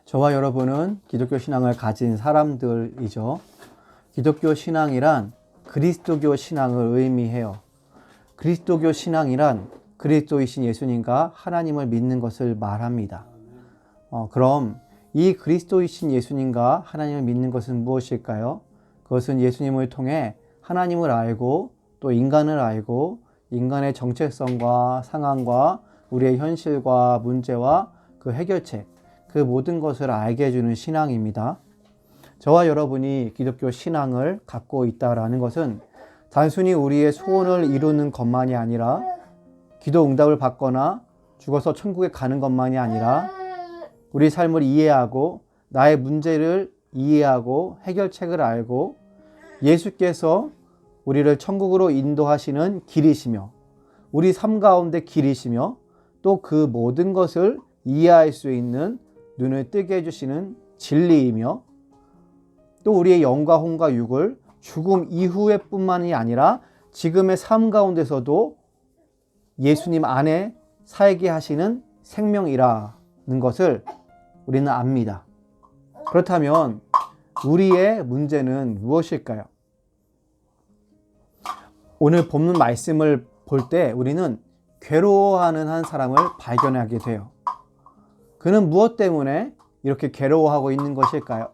저와 여러분은 기독교 신앙을 가진 사람들이죠. 기독교 신앙이란 그리스도교 신앙을 의미해요. 그리스도교 신앙이란 그리스도이신 예수님과 하나님을 믿는 것을 말합니다. 그럼 이 그리스도이신 예수님과 하나님을 믿는 것은 무엇일까요? 그것은 예수님을 통해 하나님을 알고 또 인간을 알고 인간의 정체성과 상황과 우리의 현실과 문제와 그 해결책, 그 모든 것을 알게 해주는 신앙입니다. 저와 여러분이 기독교 신앙을 갖고 있다라는 것은 단순히 우리의 소원을 이루는 것만이 아니라 기도 응답을 받거나 죽어서 천국에 가는 것만이 아니라 우리 삶을 이해하고 나의 문제를 이해하고 해결책을 알고 예수께서 우리를 천국으로 인도하시는 길이시며 우리 삶 가운데 길이시며 또 그 모든 것을 이해할 수 있는 눈을 뜨게 해주시는 진리이며 또 우리의 영과 혼과 육을 죽음 이후에 뿐만이 아니라 지금의 삶 가운데서도 예수님 안에 살게 하시는 생명이라는 것을 우리는 압니다. 그렇다면 우리의 문제는 무엇일까요? 오늘 본문 말씀을 볼 때 우리는 괴로워하는 한 사람을 발견하게 돼요. 그는 무엇 때문에 이렇게 괴로워하고 있는 것일까요?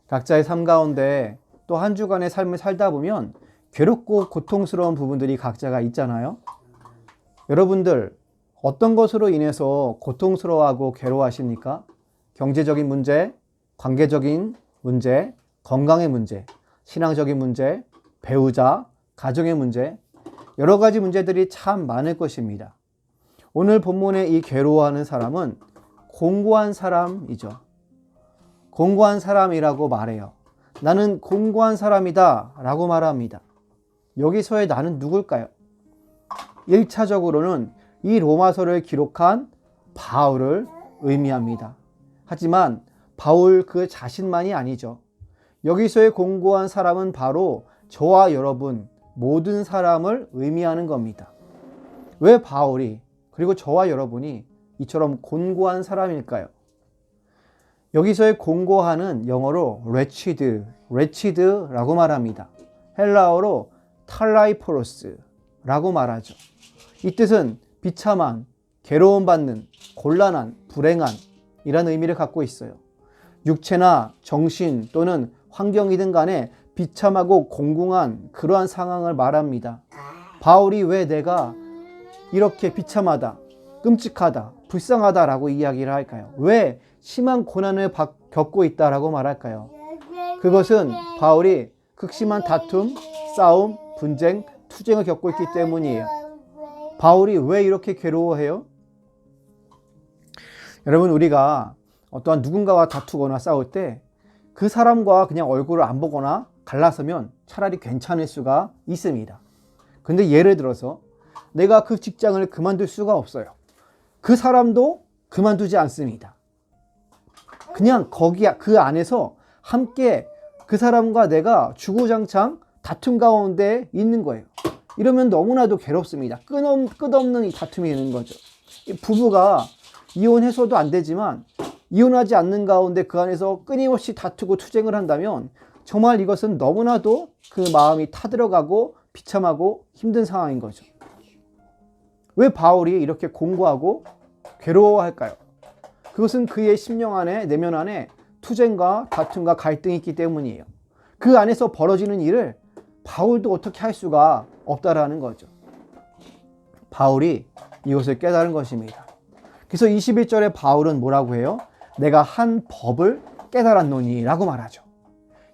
각자의 삶 가운데 또 한 주간의 삶을 살다 보면 괴롭고 고통스러운 부분들이 각자가 있잖아요. 여러분들 어떤 것으로 인해서 고통스러워하고 괴로워하십니까? 경제적인 문제, 관계적인 문제, 건강의 문제, 신앙적인 문제, 배우자, 가정의 문제, 여러 가지 문제들이 참 많을 것입니다. 오늘 본문의 이 괴로워하는 사람은 공고한 사람이죠. 공고한 사람이라고 말해요. 나는 공고한 사람이다 라고 말합니다. 여기서의 나는 누굴까요? 1차적으로는 이 로마서를 기록한 바울을 의미합니다. 하지만 바울 그 자신만이 아니죠. 여기서의 공고한 사람은 바로 저와 여러분 모든 사람을 의미하는 겁니다. 왜 바울이 그리고 저와 여러분이 이처럼 곤고한 사람일까요? 여기서의 곤고한은 영어로 wretched라고 말합니다. 헬라어로 탈라이포로스라고 말하죠. 이 뜻은 비참한, 괴로움받는, 곤란한, 불행한 이라는 의미를 갖고 있어요. 육체나 정신 또는 환경이든 간에 비참하고 공공한 그러한 상황을 말합니다. 바울이 왜 내가 이렇게 비참하다, 끔찍하다, 불쌍하다라고 이야기를 할까요? 왜 심한 고난을 겪고 있다라고 말할까요? 그것은 바울이 극심한 다툼, 싸움, 분쟁, 투쟁을 겪고 있기 때문이에요. 바울이 왜 이렇게 괴로워해요? 여러분, 우리가 어떠한 누군가와 다투거나 싸울 때 그 사람과 그냥 얼굴을 안 보거나 갈라서면 차라리 괜찮을 수가 있습니다. 근데 예를 들어서 내가 그 직장을 그만둘 수가 없어요. 그 사람도 그만두지 않습니다. 그냥 그 안에서 함께 그 사람과 내가 주구장창 다툼 가운데 있는 거예요. 이러면 너무나도 괴롭습니다. 끝없는 이 다툼이 있는 거죠. 부부가 이혼해서도 안 되지만 이혼하지 않는 가운데 그 안에서 끊임없이 다투고 투쟁을 한다면 정말 이것은 너무나도 그 마음이 타들어가고 비참하고 힘든 상황인 거죠. 왜 바울이 이렇게 공고하고 괴로워할까요? 그것은 그의 심령 안에, 내면 안에 투쟁과 다툼과 갈등이 있기 때문이에요. 그 안에서 벌어지는 일을 바울도 어떻게 할 수가 없다라는 거죠. 바울이 이것을 깨달은 것입니다. 그래서 21절에 바울은 뭐라고 해요? 내가 한 법을 깨달았노니 라고 말하죠.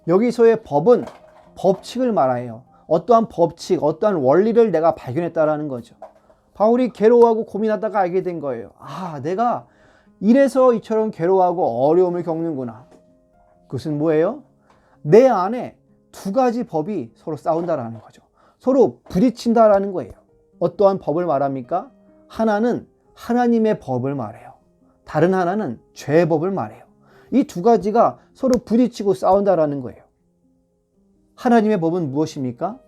여기서의 법은 법칙을 말해요. 어떠한 법칙, 어떠한 원리를 내가 발견했다라는 거죠. 바울이 괴로워하고 고민하다가 알게 된 거예요. 내가 이래서 이처럼 괴로워하고 어려움을 겪는구나. 그것은 뭐예요? 내 안에 두 가지 법이 서로 싸운다라는 거죠. 서로 부딪힌다라는 거예요. 어떠한 법을 말합니까? 하나는 하나님의 법을 말해요. 다른 하나는 죄의 법을 말해요. 이 두 가지가 서로 부딪히고 싸운다라는 거예요. 하나님의 법은 무엇입니까?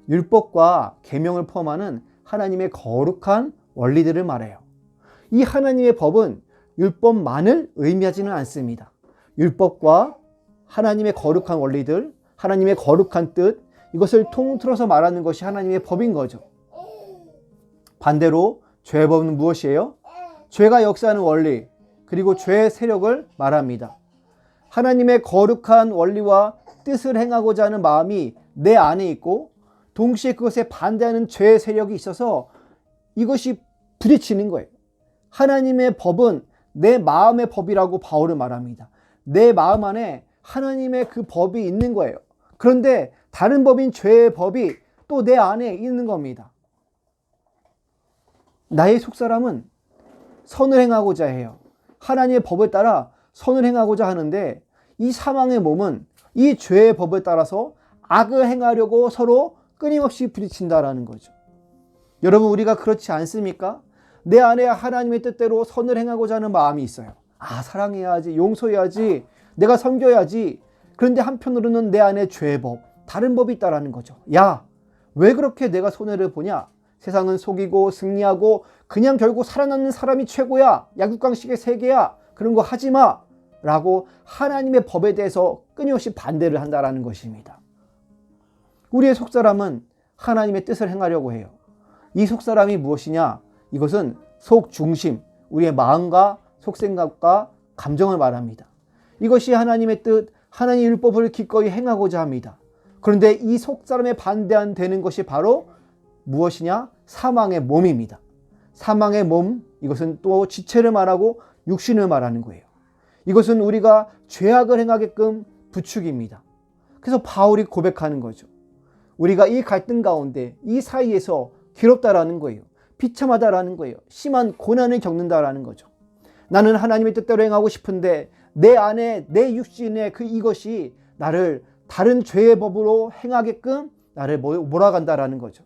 율법과 계명을 포함하는 하나님의 거룩한 원리들을 말해요. 이 하나님의 법은 율법만을 의미하지는 않습니다. 율법과 하나님의 거룩한 원리들, 하나님의 거룩한 뜻, 이것을 통틀어서 말하는 것이 하나님의 법인 거죠. 반대로 죄의 법은 무엇이에요? 죄가 역사하는 원리, 그리고 죄의 세력을 말합니다. 하나님의 거룩한 원리와 뜻을 행하고자 하는 마음이 내 안에 있고 동시에 그것에 반대하는 죄의 세력이 있어서 이것이 부딪히는 거예요. 하나님의 법은 내 마음의 법이라고 바울은 말합니다. 내 마음 안에 하나님의 그 법이 있는 거예요. 그런데 다른 법인 죄의 법이 또 내 안에 있는 겁니다. 나의 속사람은 선을 행하고자 해요. 하나님의 법을 따라 선을 행하고자 하는데 이 사망의 몸은 이 죄의 법을 따라서 악을 행하려고 서로 끊임없이 부딪힌다라는 거죠. 여러분, 우리가 그렇지 않습니까? 내 안에 하나님의 뜻대로 선을 행하고자 하는 마음이 있어요. 사랑해야지, 용서해야지, 내가 섬겨야지. 그런데 한편으로는 내 안에 죄의 법, 다른 법이 있다라는 거죠. 야, 왜 그렇게 내가 손해를 보냐? 세상은 속이고 승리하고 그냥 결국 살아남는 사람이 최고야. 약육강식의 세계야. 그런 거 하지 마. 라고 하나님의 법에 대해서 끊임없이 반대를 한다라는 것입니다. 우리의 속사람은 하나님의 뜻을 행하려고 해요. 이 속사람이 무엇이냐? 이것은 속중심, 우리의 마음과 속생각과 감정을 말합니다. 이것이 하나님의 뜻, 하나님의 율법을 기꺼이 행하고자 합니다. 그런데 이 속사람에 반대되는 것이 바로 무엇이냐? 사망의 몸입니다. 사망의 몸, 이것은 또 지체를 말하고 육신을 말하는 거예요. 이것은 우리가 죄악을 행하게끔 부추깁니다. 그래서 바울이 고백하는 거죠. 우리가 이 갈등 가운데, 이 사이에서 괴롭다라는 거예요. 비참하다라는 거예요. 심한 고난을 겪는다라는 거죠. 나는 하나님의 뜻대로 행하고 싶은데 내 안에, 내 육신에 이것이 나를 다른 죄의 법으로 행하게끔 나를 몰아간다라는 거죠.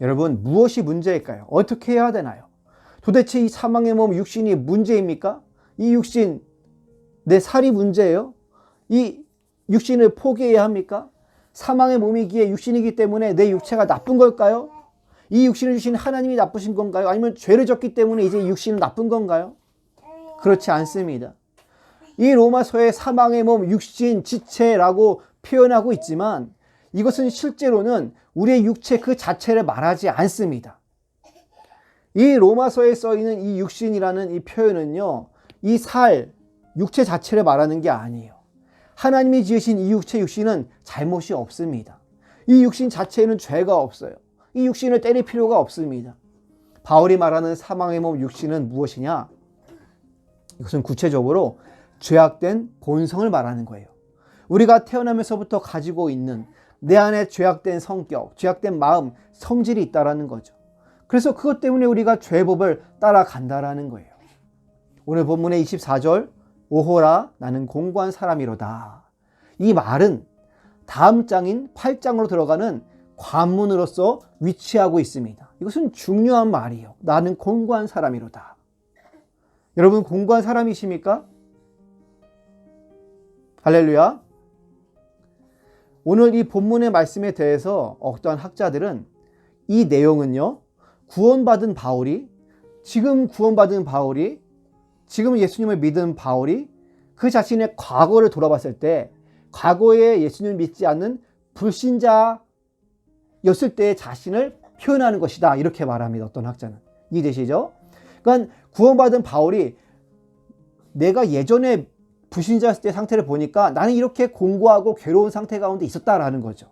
여러분, 무엇이 문제일까요? 어떻게 해야 되나요? 도대체 이 사망의 몸, 육신이 문제입니까? 이 육신, 내 살이 문제예요? 이 육신을 포기해야 합니까? 사망의 몸이기에 육신이기 때문에 내 육체가 나쁜 걸까요? 이 육신을 주신 하나님이 나쁘신 건가요? 아니면 죄를 졌기 때문에 이제 육신은 나쁜 건가요? 그렇지 않습니다. 이 로마서의 사망의 몸, 육신, 지체라고 표현하고 있지만 이것은 실제로는 우리의 육체 그 자체를 말하지 않습니다. 이 로마서에 써있는 이 육신이라는 이 표현은요, 이 살, 육체 자체를 말하는 게 아니에요. 하나님이 지으신 이 육신은 잘못이 없습니다. 이 육신 자체에는 죄가 없어요. 이 육신을 때릴 필요가 없습니다. 바울이 말하는 사망의 몸 육신은 무엇이냐? 이것은 구체적으로 죄악된 본성을 말하는 거예요. 우리가 태어나면서부터 가지고 있는 내 안에 죄악된 성격, 죄악된 마음, 성질이 있다라는 거죠. 그래서 그것 때문에 우리가 죄법을 따라간다라는 거예요. 오늘 본문의 24절, 오호라 나는 공고한 사람이로다. 이 말은 다음 장인 8장으로 들어가는 관문으로서 위치하고 있습니다. 이것은 중요한 말이에요. 나는 공고한 사람이로다. 여러분, 공고한 사람이십니까? 할렐루야. 오늘 이 본문의 말씀에 대해서 어떠한 학자들은 이 내용은요, 구원받은 바울이, 지금 예수님을 믿은 바울이 그 자신의 과거를 돌아봤을 때 과거에 예수님을 믿지 않는 불신자였을 때의 자신을 표현하는 것이다, 이렇게 말합니다. 어떤 학자는. 이해되시죠? 그러니까 구원받은 바울이 내가 예전에 불신자였을 때 상태를 보니까 나는 이렇게 공고하고 괴로운 상태 가운데 있었다라는 거죠.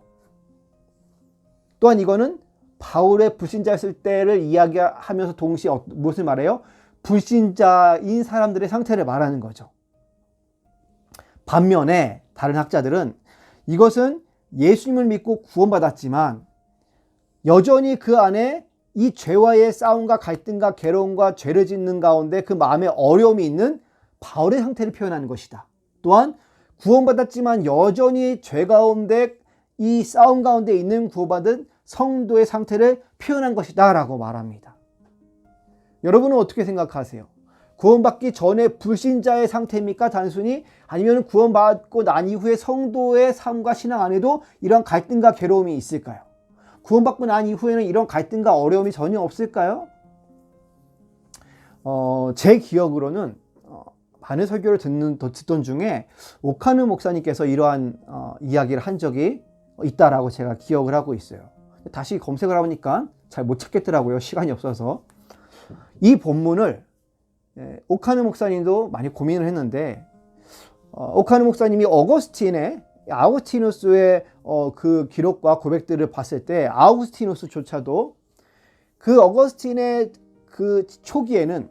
또한 이거는 바울의 불신자였을 때를 이야기하면서 동시에 무엇을 말해요? 불신자인 사람들의 상태를 말하는 거죠. 반면에 다른 학자들은 이것은 예수님을 믿고 구원받았지만 여전히 그 안에 이 죄와의 싸움과 갈등과 괴로움과 죄를 짓는 가운데 그 마음에 어려움이 있는 바울의 상태를 표현하는 것이다. 또한 구원받았지만 여전히 죄 가운데 이 싸움 가운데 있는 구원받은 성도의 상태를 표현한 것이다 라고 말합니다. 여러분은 어떻게 생각하세요? 구원받기 전에 불신자의 상태입니까? 단순히? 아니면 구원받고 난 이후에 성도의 삶과 신앙 안에도 이런 갈등과 괴로움이 있을까요? 구원받고 난 이후에는 이런 갈등과 어려움이 전혀 없을까요? 제 기억으로는 많은 설교를 듣던 중에 오카누 목사님께서 이러한 이야기를 한 적이 있다라고 제가 기억을 하고 있어요. 다시 검색을 해보니까 잘 못 찾겠더라고요. 시간이 없어서. 이 본문을 오카누 목사님도 많이 고민을 했는데 오카누 목사님이 아우구스티누스의 그 기록과 고백들을 봤을 때 아우구스티누스조차도 그 어거스틴의 그 초기에는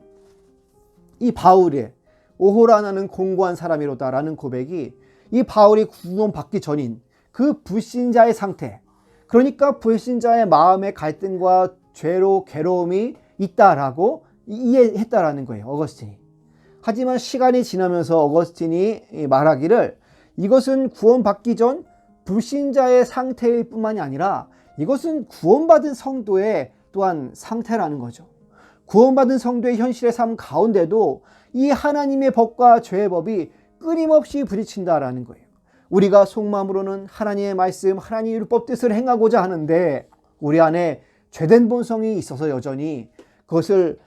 이 바울의 오호라 나는 공고한 사람이로다라는 고백이 이 바울이 구원받기 전인 그 불신자의 상태, 그러니까 불신자의 마음의 갈등과 죄로 괴로움이 있다라고 이해했다라는 거예요, 어거스틴이. 하지만 시간이 지나면서 어거스틴이 말하기를 이것은 구원받기 전 불신자의 상태일 뿐만이 아니라 이것은 구원받은 성도의 또한 상태라는 거죠. 구원받은 성도의 현실의 삶 가운데도 이 하나님의 법과 죄의 법이 끊임없이 부딪힌다라는 거예요. 우리가 속마음으로는 하나님의 말씀, 하나님의 율법 뜻을 행하고자 하는데 우리 안에 죄된 본성이 있어서 여전히 그것을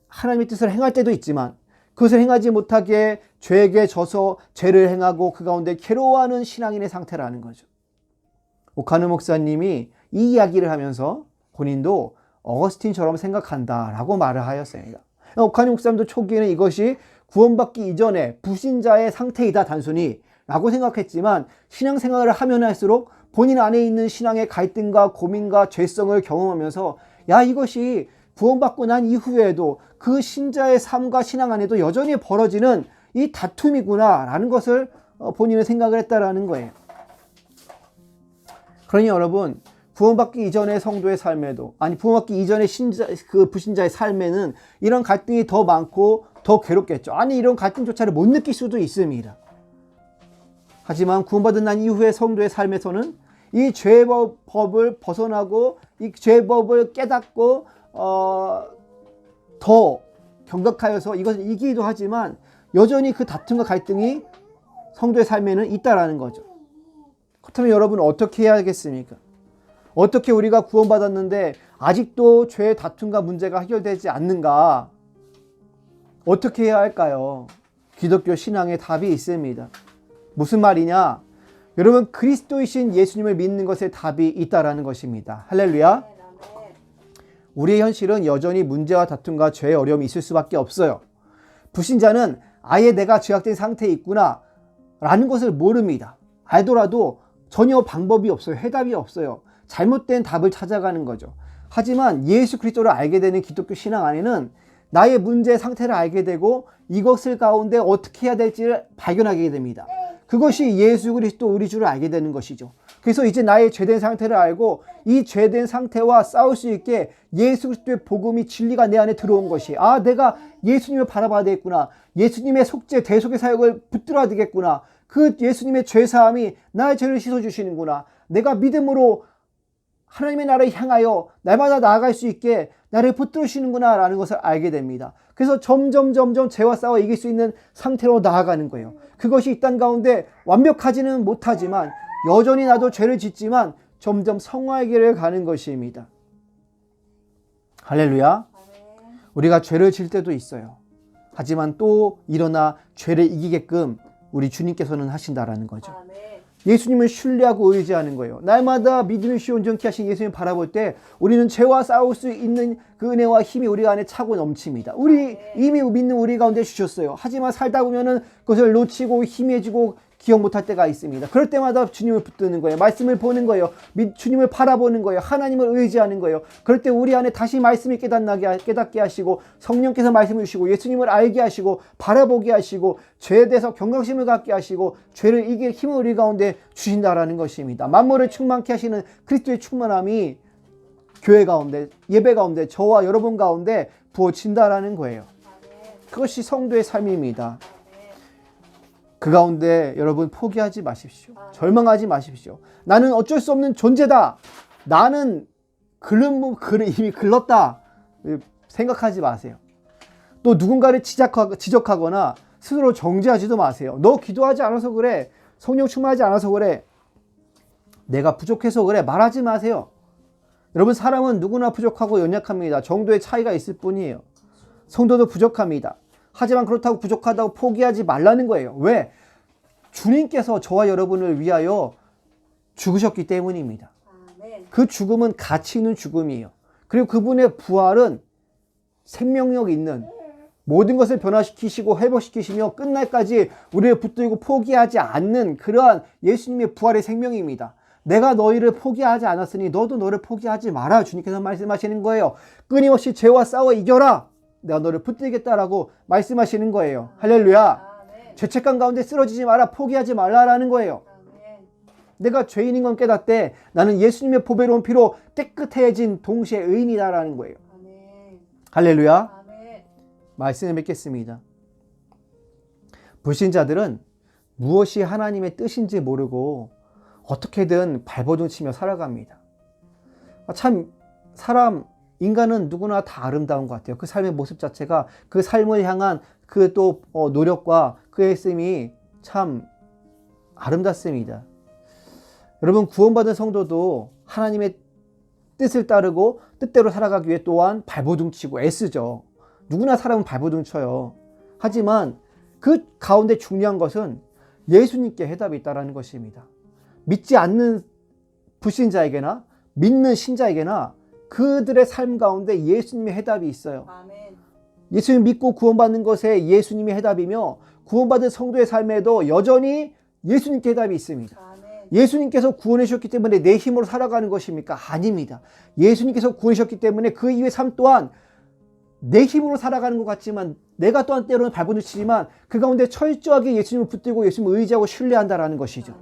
하나님의 뜻을 행할 때도 있지만 그것을 행하지 못하게 죄에게 져서 죄를 행하고 그 가운데 괴로워하는 신앙인의 상태라는 거죠. 오카누 목사님이 이 이야기를 하면서 본인도 어거스틴처럼 생각한다라고 말을 하였습니다. 오카누 목사님도 초기에는 이것이 구원받기 이전에 불신자의 상태이다 단순히 라고 생각했지만 신앙생활을 하면 할수록 본인 안에 있는 신앙의 갈등과 고민과 죄성을 경험하면서 야, 이것이 구원받고 난 이후에도 그 신자의 삶과 신앙 안에도 여전히 벌어지는 이 다툼이구나 라는 것을 본인은 생각을 했다라는 거예요. 그러니 여러분, 구원받기 이전의 성도의 삶에도, 구원받기 이전의 그 불신자의 삶에는 이런 갈등이 더 많고 더 괴롭겠죠. 이런 갈등조차를 못 느낄 수도 있습니다. 하지만 구원받은 난 이후의 성도의 삶에서는 이 죄의 법을 벗어나고 이 죄의 법을 깨닫고 더 경각하여서 이것을 이기기도 하지만 여전히 그 다툼과 갈등이 성도의 삶에는 있다라는 거죠. 그렇다면 여러분 어떻게 해야겠습니까? 어떻게 우리가 구원받았는데 아직도 죄의 다툼과 문제가 해결되지 않는가? 어떻게 해야 할까요? 기독교 신앙에 답이 있습니다. 무슨 말이냐? 여러분, 그리스도이신 예수님을 믿는 것에 답이 있다라는 것입니다. 할렐루야. 우리의 현실은 여전히 문제와 다툼과 죄의 어려움이 있을 수밖에 없어요. 불신자는 아예 내가 죄악된 상태에 있구나 라는 것을 모릅니다. 알더라도 전혀 방법이 없어요. 해답이 없어요. 잘못된 답을 찾아가는 거죠. 하지만 예수 그리스도를 알게 되는 기독교 신앙 안에는 나의 문제의 상태를 알게 되고 이것을 가운데 어떻게 해야 될지를 발견하게 됩니다. 그것이 예수 그리스도 우리 주를 알게 되는 것이죠. 그래서 이제 나의 죄된 상태를 알고 이 죄된 상태와 싸울 수 있게 예수 그리스도의 복음이 진리가 내 안에 들어온 것이 내가 예수님을 바라봐야 되겠구나. 예수님의 속죄 대속의 사역을 붙들어야 되겠구나. 그 예수님의 죄사함이 나의 죄를 씻어주시는구나. 내가 믿음으로 하나님의 나라를 향하여 날마다 나아갈 수 있게 나를 붙들으시는구나 라는 것을 알게 됩니다. 그래서 점점 죄와 싸워 이길 수 있는 상태로 나아가는 거예요. 그것이 이 땅 가운데 완벽하지는 못하지만 여전히 나도 죄를 짓지만 점점 성화의 길을 가는 것입니다. 할렐루야. 우리가 죄를 질 때도 있어요. 하지만 또 일어나 죄를 이기게끔 우리 주님께서는 하신다라는 거죠. 예수님을 신뢰하고 의지하는 거예요. 날마다 믿음이 온전케 하신 예수님을 바라볼 때 우리는 죄와 싸울 수 있는 그 은혜와 힘이 우리 안에 차고 넘칩니다. 이미 믿는 우리 가운데 주셨어요. 하지만 살다 보면은 그것을 놓치고 희미해지고 기억 못할 때가 있습니다. 그럴 때마다 주님을 붙드는 거예요. 말씀을 보는 거예요. 주님을 바라보는 거예요. 하나님을 의지하는 거예요. 그럴 때 우리 안에 다시 말씀이 깨닫게 하시고 성령께서 말씀을 주시고 예수님을 알게 하시고 바라보게 하시고 죄에 대해서 경각심을 갖게 하시고 죄를 이길 힘을 우리 가운데 주신다라는 것입니다. 만물을 충만케 하시는 그리스도의 충만함이 교회 가운데, 예배 가운데, 저와 여러분 가운데 부어진다라는 거예요. 그것이 성도의 삶입니다. 그 가운데 여러분 포기하지 마십시오. 절망하지 마십시오. 나는 어쩔 수 없는 존재다. 나는 이미 글렀다. 생각하지 마세요. 또 누군가를 지적하거나 스스로 정죄하지도 마세요. 너 기도하지 않아서 그래. 성령 충만하지 않아서 그래. 내가 부족해서 그래. 말하지 마세요. 여러분, 사람은 누구나 부족하고 연약합니다. 정도의 차이가 있을 뿐이에요. 성도도 부족합니다. 하지만 그렇다고 부족하다고 포기하지 말라는 거예요. 왜? 주님께서 저와 여러분을 위하여 죽으셨기 때문입니다. 그 죽음은 가치 있는 죽음이에요. 그리고 그분의 부활은 생명력 있는, 모든 것을 변화시키시고 회복시키시며 끝날까지 우리를 붙들고 포기하지 않는 그러한 예수님의 부활의 생명입니다. 내가 너희를 포기하지 않았으니 너도 너를 포기하지 마라. 주님께서 말씀하시는 거예요. 끊임없이 죄와 싸워 이겨라. 내가 너를 붙들겠다라고 말씀하시는 거예요. 할렐루야. 죄책감 가운데 쓰러지지 마라. 포기하지 말라라는 거예요. 내가 죄인인 건 깨닫되 나는 예수님의 보배로운 피로 깨끗해진 동시에 의인이다라는 거예요. 할렐루야. 말씀을 맺겠습니다. 불신자들은 무엇이 하나님의 뜻인지 모르고 어떻게든 발버둥 치며 살아갑니다. 참 인간은 누구나 다 아름다운 것 같아요. 그 삶의 모습 자체가 그 삶을 향한 그 또 노력과 그의 애씀이 참 아름답습니다. 여러분, 구원받은 성도도 하나님의 뜻을 따르고 뜻대로 살아가기 위해 또한 발버둥 치고 애쓰죠. 누구나 사람은 발버둥 쳐요. 하지만 그 가운데 중요한 것은 예수님께 해답이 있다는 것입니다. 믿지 않는 불신자에게나 믿는 신자에게나 그들의 삶 가운데 예수님의 해답이 있어요. 예수님 믿고 구원받는 것에 예수님의 해답이며 구원받은 성도의 삶에도 여전히 예수님께 해답이 있습니다. 예수님께서 구원해 주셨기 때문에 내 힘으로 살아가는 것입니까? 아닙니다. 예수님께서 구원해 주셨기 때문에 그 이후의 삶 또한 내 힘으로 살아가는 것 같지만 내가 또한 때로는 발버둥 치지만 그 가운데 철저하게 예수님을 붙들고 예수님을 의지하고 신뢰한다라는 것이죠.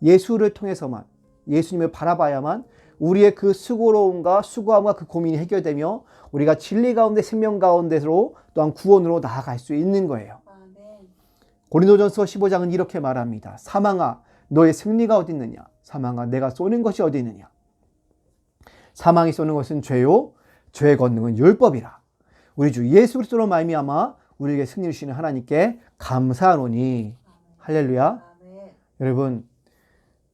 예수를 통해서만, 예수님을 바라봐야만 우리의 그 수고로움과 수고함과 그 고민이 해결되며 우리가 진리 가운데 생명 가운데로 또한 구원으로 나아갈 수 있는 거예요. 고린도전서 15장은 이렇게 말합니다. 사망아 너의 승리가 어디 있느냐? 사망아 내가 쏘는 것이 어디 있느냐? 사망이 쏘는 것은 죄요 죄의 권능은 율법이라. 우리 주 예수 그리스도로 말미암아 우리에게 승리를 주시는 하나님께 감사하노니. 할렐루야. 여러분,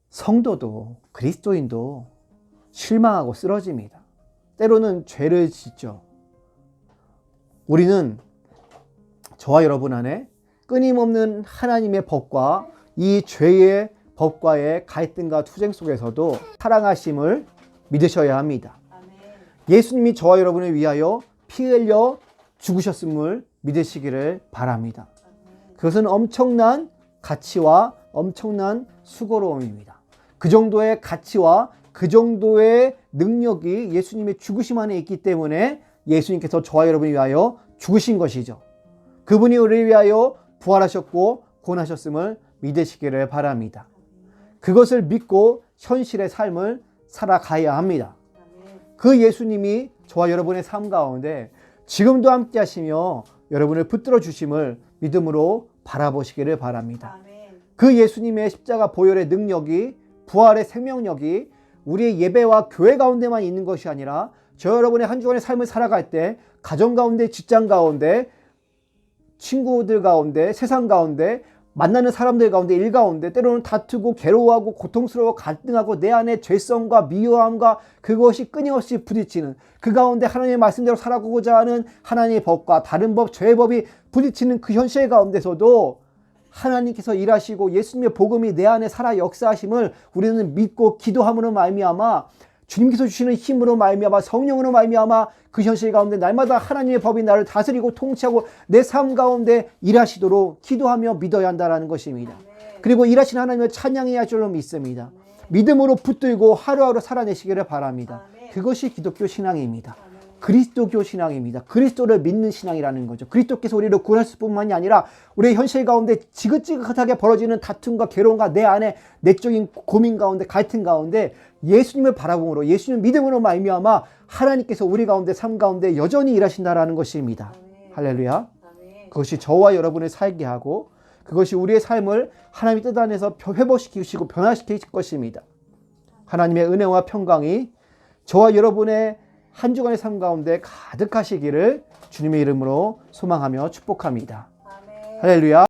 성도도 그리스도인도 실망하고 쓰러집니다. 때로는 죄를 짓죠. 우리는 저와 여러분 안에 끊임없는 하나님의 법과 이 죄의 법과의 갈등과 투쟁 속에서도 사랑하심을 믿으셔야 합니다. 예수님이 저와 여러분을 위하여 피 흘려 죽으셨음을 믿으시기를 바랍니다. 그것은 엄청난 가치와 엄청난 수고로움입니다. 그 정도의 가치와 그 정도의 능력이 예수님의 죽으심 안에 있기 때문에 예수님께서 저와 여러분을 위하여 죽으신 것이죠. 그분이 우리를 위하여 부활하셨고 구원하셨음을 믿으시기를 바랍니다. 그것을 믿고 현실의 삶을 살아가야 합니다. 그 예수님이 저와 여러분의 삶 가운데 지금도 함께 하시며 여러분을 붙들어 주심을 믿음으로 바라보시기를 바랍니다. 그 예수님의 십자가 보혈의 능력이, 부활의 생명력이 우리의 예배와 교회 가운데만 있는 것이 아니라 저 여러분의 한 주간의 삶을 살아갈 때 가정 가운데, 직장 가운데, 친구들 가운데, 세상 가운데, 만나는 사람들 가운데, 일 가운데 때로는 다투고 괴로워하고 고통스러워 갈등하고 내 안에 죄성과 미워함과 그것이 끊임없이 부딪히는 그 가운데 하나님의 말씀대로 살아가고자 하는 하나님의 법과 다른 법, 죄의 법이 부딪히는 그 현실 가운데서도 하나님께서 일하시고 예수님의 복음이 내 안에 살아 역사하심을 우리는 믿고 기도함으로 말미암아 주님께서 주시는 힘으로 말미암아 성령으로 말미암아 그 현실 가운데 날마다 하나님의 법이 나를 다스리고 통치하고 내 삶 가운데 일하시도록 기도하며 믿어야 한다는 것입니다. 그리고 일하신 하나님을 찬양해야 할 줄로 믿습니다. 믿음으로 붙들고 하루하루 살아내시기를 바랍니다. 그것이 기독교 신앙입니다. 그리스도교 신앙입니다. 그리스도를 믿는 신앙이라는 거죠. 그리스도께서 우리를 구원하실 뿐만이 아니라 우리의 현실 가운데 지긋지긋하게 벌어지는 다툼과 괴로움과 내 안에 내적인 고민 가운데 갈등 가운데 예수님을 바라봄으로 예수님 믿음으로 말미암아 하나님께서 우리 가운데 삶 가운데 여전히 일하신다라는 것입니다. 할렐루야. 그것이 저와 여러분을 살게 하고 그것이 우리의 삶을 하나님의 뜻 안에서 회복시키시고 변화시킬 것입니다. 하나님의 은혜와 평강이 저와 여러분의 한 주간의 삶 가운데 가득하시기를 주님의 이름으로 소망하며 축복합니다. 할렐루야.